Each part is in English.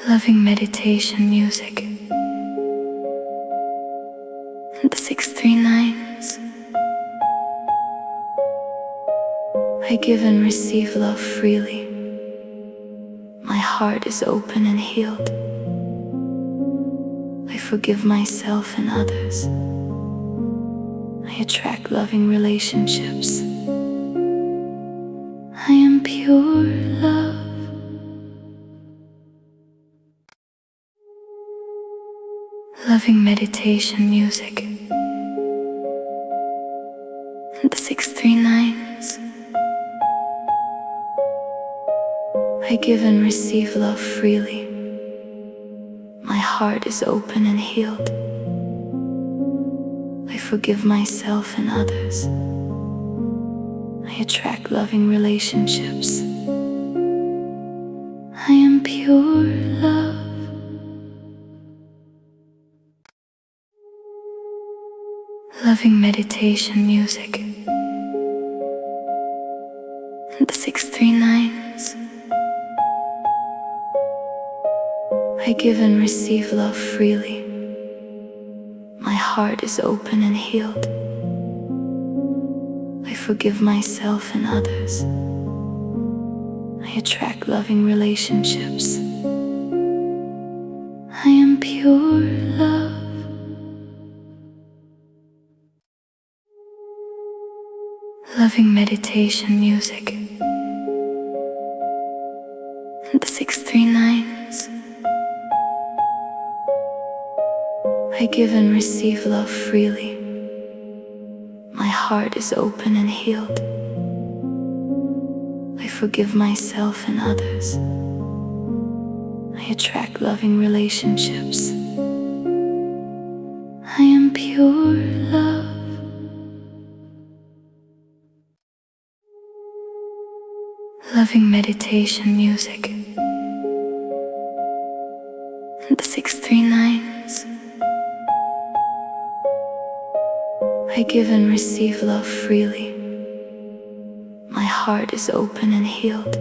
loving meditation music. The 639s. I give and receive love freely. My heart is open and healed. I forgive myself and others. I attract loving relationships. I am pure love. Loving meditation music. The 639s. I give and receive love freely. My heart is open and healed. I forgive myself and others. I attract loving relationships. I am pure love. Loving meditation music. The 639s. I give and receive love freely. My heart is open and healed. I forgive myself and others. I attract loving relationships. I am pure love. Loving meditation music. The 639s. I give and receive love freely. My heart is open and healed. I forgive myself and others. I attract loving relationships. I am pure love. Loving meditation music. The 639s. I give and receive love freely. My heart is open and healed.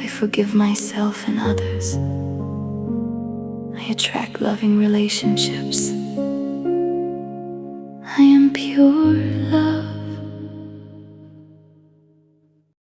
I forgive myself and others. I attract loving relationships. I am pure love.